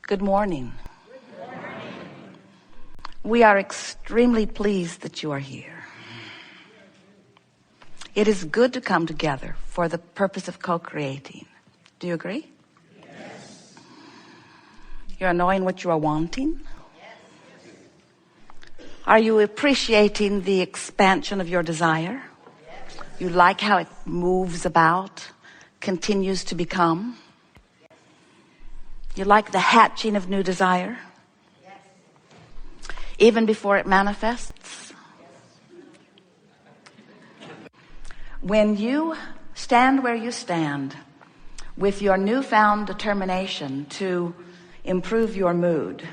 Good morning. We are extremely pleased that you are here. It is good to come together for the purpose of co-creating. Do you agree? Yes. You're knowing what you are wanting? Yes. Are you appreciating the expansion of your desire? Yes. You like how it moves about, continues to become? You like the hatching of new desire? Yes. Even before it manifests? Yes. When you stand where you stand with your newfound determination to improve your mood,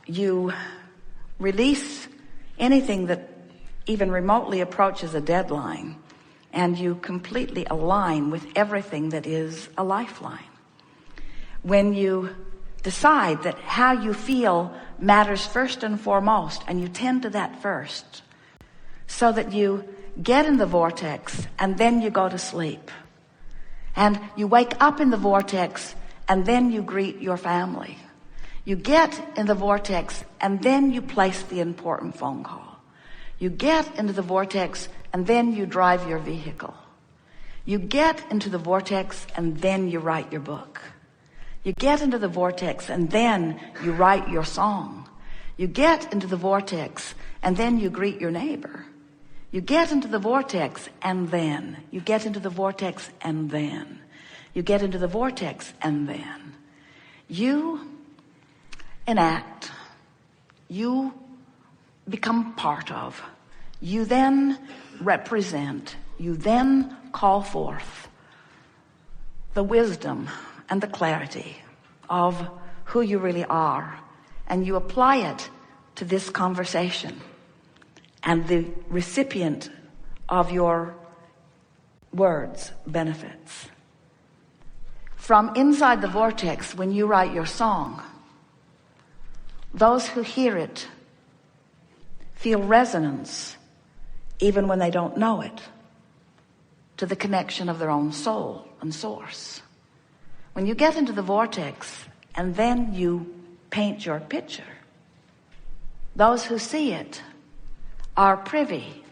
you release anything that even remotely approaches a deadline, and you completely align with everything that is a lifeline. When you decide that how you feel matters first and foremost, and you tend to that first, so that you get in the vortex and then you go to sleep, and you wake up in the vortex and then you greet your family. You get in the vortex and then you place the important phone call. You get into the vortex and then you drive your vehicle. You get into the vortex and then you write your book. You get into the vortex and then you write your song. You get into the vortex and then you greet your neighbor. You get into the vortex and then you get into the vortex and then you get into the vortex and then you enact. You become part of. You then represent. You then call forth the wisdom and the clarity of who you really are, and you apply it to this conversation, and the recipient of your words benefits. From inside the vortex, when you write your song, those who hear it feel resonance even when they don't know it, to the connection of their own soul and source. When you get into the vortex and then you paint your picture, those who see it are privy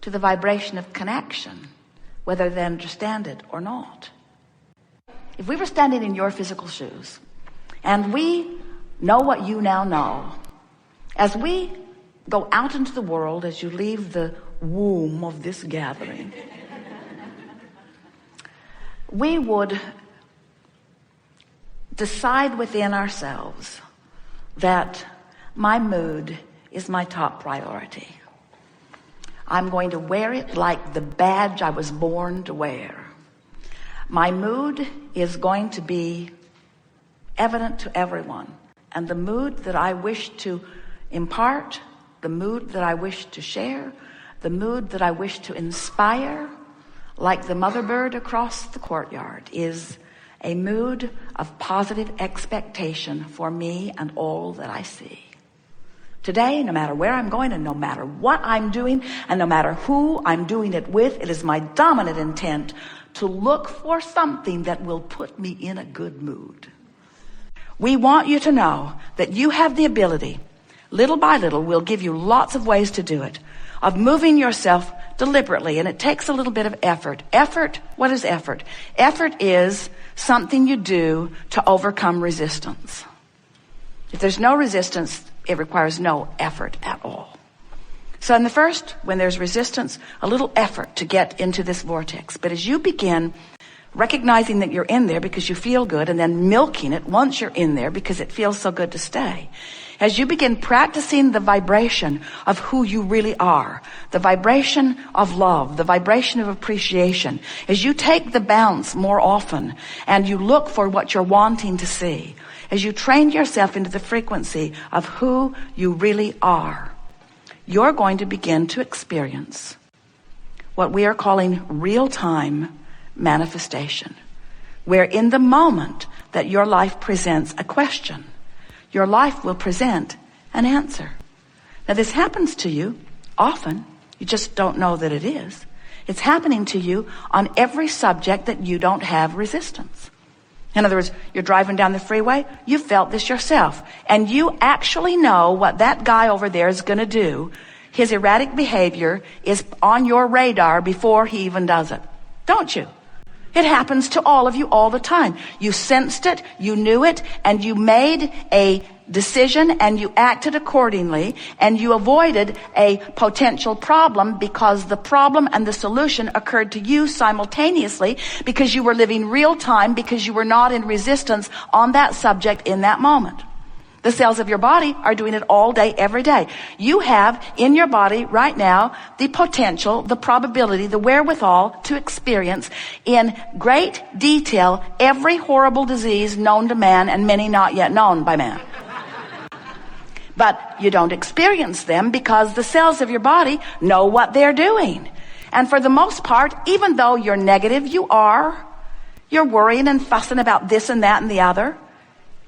to the vibration of connection, whether they understand it or not. If we were standing in your physical shoes and we know what you now know, as we go out into the world, as you leave the womb of this gathering, we would decide within ourselves that my mood is my top priority. I'm going to wear it like the badge I was born to wear. My mood is going to be evident to everyone, and the mood that I wish to impart, the mood that I wish to share, the mood that I wish to inspire, like the mother bird across the courtyard, is a mood of positive expectation for me and all that I see. Today, no matter where I'm going and no matter what I'm doing and no matter who I'm doing it with, it is my dominant intent to look for something that will put me in a good mood. We want you to know that you have the ability, little by little, we'll give you lots of ways to do it, of moving yourself deliberately, and it takes a little bit of effort. Effort, what is effort? Effort is something you do to overcome resistance. If there's no resistance, it requires no effort at all. So in the first, when there's resistance, a little effort to get into this vortex. But as you begin recognizing that you're in there because you feel good, and then milking it once you're in there because it feels so good to stay, as you begin practicing the vibration of who you really are, the vibration of love, the vibration of appreciation, as you take the bounce more often and you look for what you're wanting to see, as you train yourself into the frequency of who you really are, you're going to begin to experience what we are calling real-time manifestation, where in the moment that your life presents a question, your life will present an answer. Now, this happens to you often. You just don't know that it is. It's happening to you on every subject that you don't have resistance. In other words, you're driving down the freeway, you felt this yourself, and you actually know what that guy over there is going to do. His erratic behavior is on your radar before he even does it. Don't you? It happens to all of you all the time. You sensed it, you knew it, and you made a decision and you acted accordingly, and you avoided a potential problem because the problem and the solution occurred to you simultaneously, because you were living real time, because you were not in resistance on that subject in that moment. The cells of your body are doing it all day, every day. You have in your body right now the potential, the probability, the wherewithal to experience in great detail every horrible disease known to man and many not yet known by man. But you don't experience them because the cells of your body know what they're doing. And for the most part, even though you're negative, you're worrying and fussing about this and that and the other.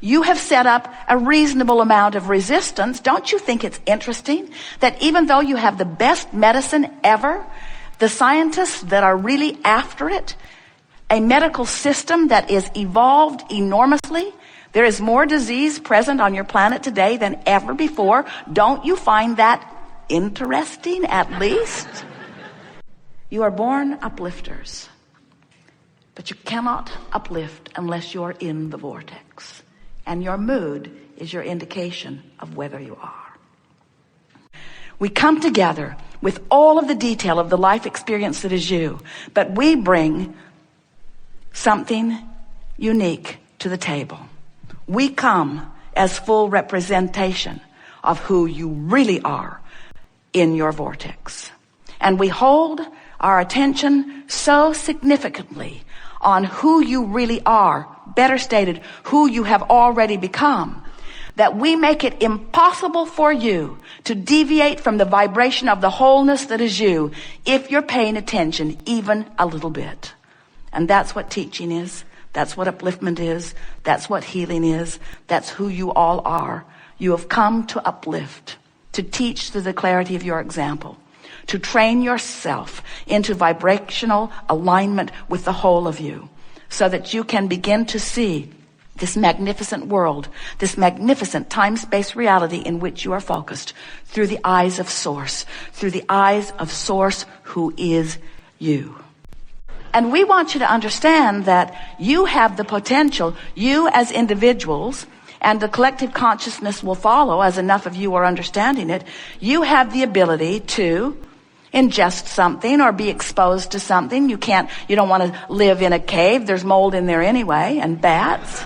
You have set up a reasonable amount of resistance. Don't you think it's interesting that even though you have the best medicine ever, the scientists that are really after it, a medical system that is evolved enormously, there is more disease present on your planet today than ever before. Don't you find that interesting, at least? You are born uplifters, but you cannot uplift unless you're in the vortex. And your mood is your indication of whether you are. We come together with all of the detail of the life experience that is you, but we bring something unique to the table. We come as full representation of who you really are in your vortex. And we hold our attention so significantly on who you really are, better stated, who you have already become, that we make it impossible for you to deviate from the vibration of the wholeness that is you if you're paying attention even a little bit. And that's what teaching is. That's what upliftment is. That's what healing is. That's who you all are. You have come to uplift, to teach through the clarity of your example, to train yourself into vibrational alignment with the whole of you, so that you can begin to see this magnificent world, this magnificent time-space reality in which you are focused through the eyes of Source, who is you. And we want you to understand that you have the potential, you as individuals, and the collective consciousness will follow as enough of you are understanding it. You have the ability to ingest something or be exposed to something. You don't want to live in a cave. There's mold in there anyway, and bats.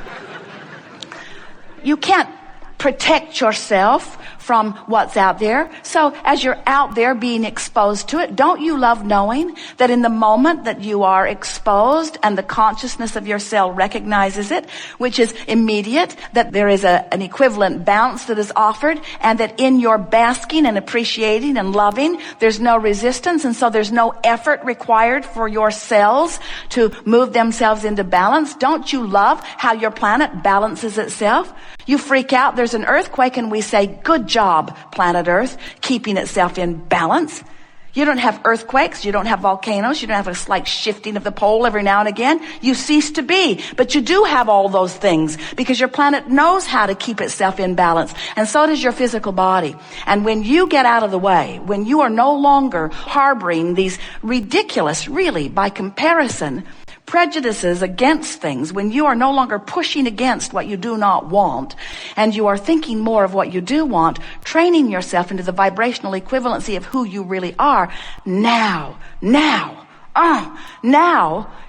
You can't protect yourself from what's out there. So as you're out there being exposed to it, don't you love knowing that in the moment that you are exposed and the consciousness of your cell recognizes it, which is immediate, that there is an equivalent bounce that is offered, and that in your basking and appreciating and loving, there's no resistance, and so there's no effort required for your cells to move themselves into balance? Don't you love how your planet balances itself? You freak out, there's an earthquake, and we say, good job, planet Earth, keeping itself in balance. You don't have earthquakes, you don't have volcanoes, you don't have a slight shifting of the pole every now and again. You cease to be. But you do have all those things because your planet knows how to keep itself in balance. And so does your physical body. And when you get out of the way, when you are no longer harboring these ridiculous, really, by comparison, prejudices against things, when you are no longer pushing against what you do not want, and you are thinking more of what you do want, training yourself into the vibrational equivalency of who you really are, now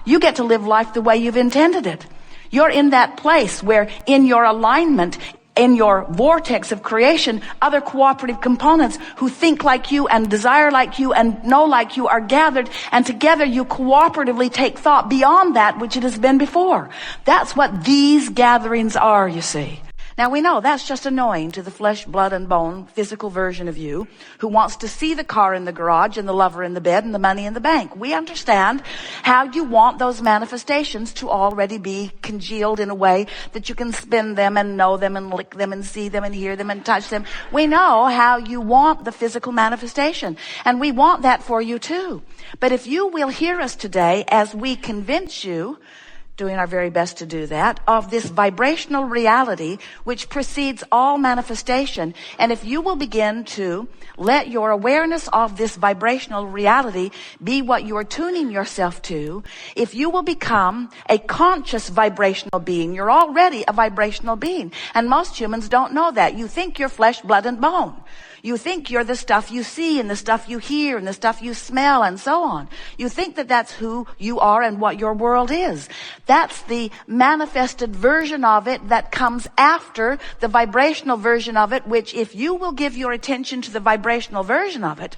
you get to live life the way you've intended it. You're in that place where in your alignment, in your vortex of creation, other cooperative components who think like you and desire like you and know like you are gathered, and together you cooperatively take thought beyond that which it has been before. That's what these gatherings are, you see. Now we know that's just annoying to the flesh, blood, and bone physical version of you who wants to see the car in the garage and the lover in the bed and the money in the bank. We understand how you want those manifestations to already be congealed in a way that you can spin them and know them and lick them and see them and hear them and touch them. We know how you want the physical manifestation, and we want that for you too. But if you will hear us today as we convince you doing our very best to do that, of this vibrational reality which precedes all manifestation. And if you will begin to let your awareness of this vibrational reality be what you are tuning yourself to, if you will become a conscious vibrational being, you're already a vibrational being. And most humans don't know that. You think you're flesh, blood, and bone. You think you're the stuff you see and the stuff you hear and the stuff you smell and so on. You think that that's who you are and what your world is. That's the manifested version of it that comes after the vibrational version of it, which if you will give your attention to the vibrational version of it,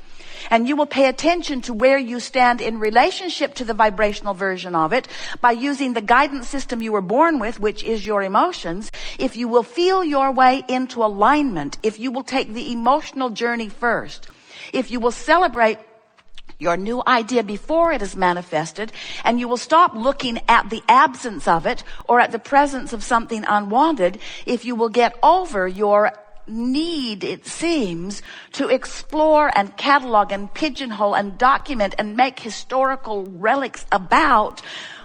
and you will pay attention to where you stand in relationship to the vibrational version of it by using the guidance system you were born with, which is your emotions, if you will feel your way into alignment, if you will take the emotional journey first, if you will celebrate your new idea before it is manifested, and you will stop looking at the absence of it or at the presence of something unwanted, if you will get over your need, it seems, to explore and catalog and pigeonhole and document and make historical relics about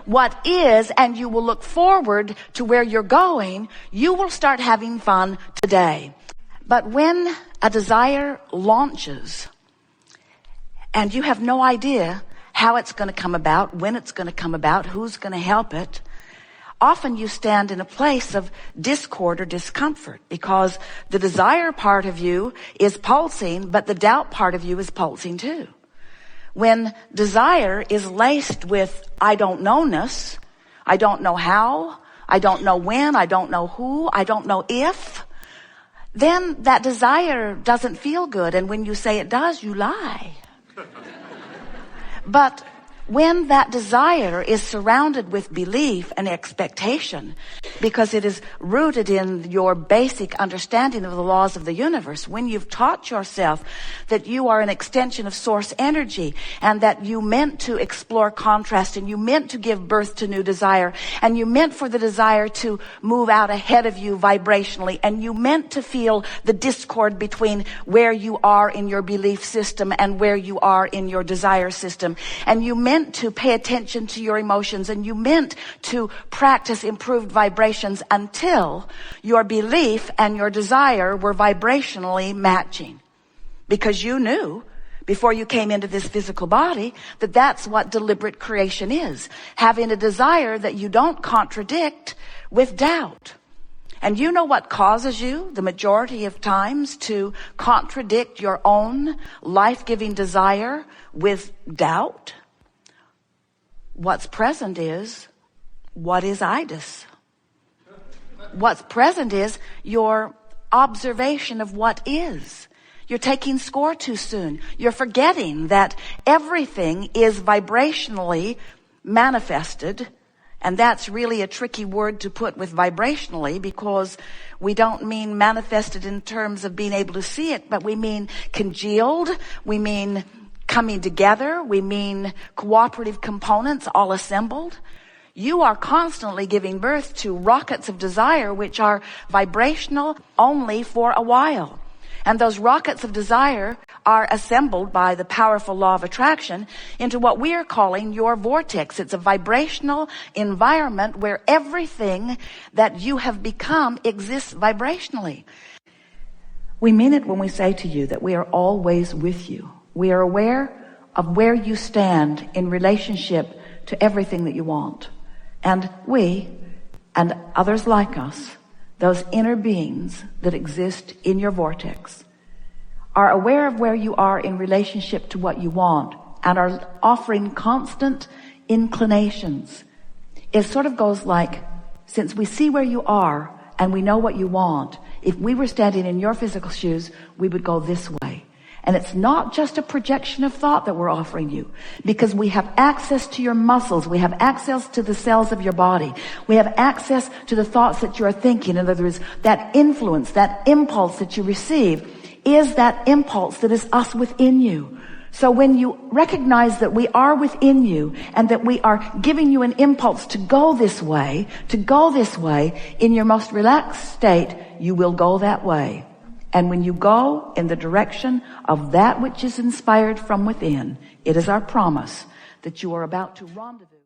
what is, and you will look forward to where you're going, you will start having fun today. But when a desire launches and you have no idea how it's going to come about, when it's going to come about, who's going to help it, often you stand in a place of discord or discomfort because the desire part of you is pulsing, but the doubt part of you is pulsing too. When desire is laced with I don't know-ness, I don't know how, I don't know when, I don't know who, I don't know if, then that desire doesn't feel good. And when you say it does, you lie. But when that desire is surrounded with belief and expectation, because it is rooted in your basic understanding of the laws of the universe, when you've taught yourself that you are an extension of source energy and that you meant to explore contrast and you meant to give birth to new desire and you meant for the desire to move out ahead of you vibrationally and you meant to feel the discord between where you are in your belief system and where you are in your desire system, and you meant to pay attention to your emotions, and you meant to practice improved vibrations until your belief and your desire were vibrationally matching. Because you knew before you came into this physical body that that's what deliberate creation is. Having a desire that you don't contradict with doubt. And you know what causes you the majority of times to contradict your own life-giving desire with doubt? What's present is, what is itis? What's present is your observation of what is. You're taking score too soon. You're forgetting that everything is vibrationally manifested. And that's really a tricky word to put with vibrationally, because we don't mean manifested in terms of being able to see it, but we mean congealed, we mean coming together, we mean cooperative components all assembled. You are constantly giving birth to rockets of desire which are vibrational only for a while. And those rockets of desire are assembled by the powerful law of attraction into what we are calling your vortex. It's a vibrational environment where everything that you have become exists vibrationally. We mean it when we say to you that we are always with you. We are aware of where you stand in relationship to everything that you want. And we, and others like us, those inner beings that exist in your vortex, are aware of where you are in relationship to what you want and are offering constant inclinations. It sort of goes like, since we see where you are and we know what you want, if we were standing in your physical shoes, we would go this way. And it's not just a projection of thought that we're offering you, because we have access to your muscles. We have access to the cells of your body. We have access to the thoughts that you are thinking. In other words, that influence, that impulse that you receive is that impulse that is us within you. So when you recognize that we are within you and that we are giving you an impulse to go this way, in your most relaxed state, you will go that way. And when you go in the direction of that which is inspired from within, it is our promise that you are about to rendezvous.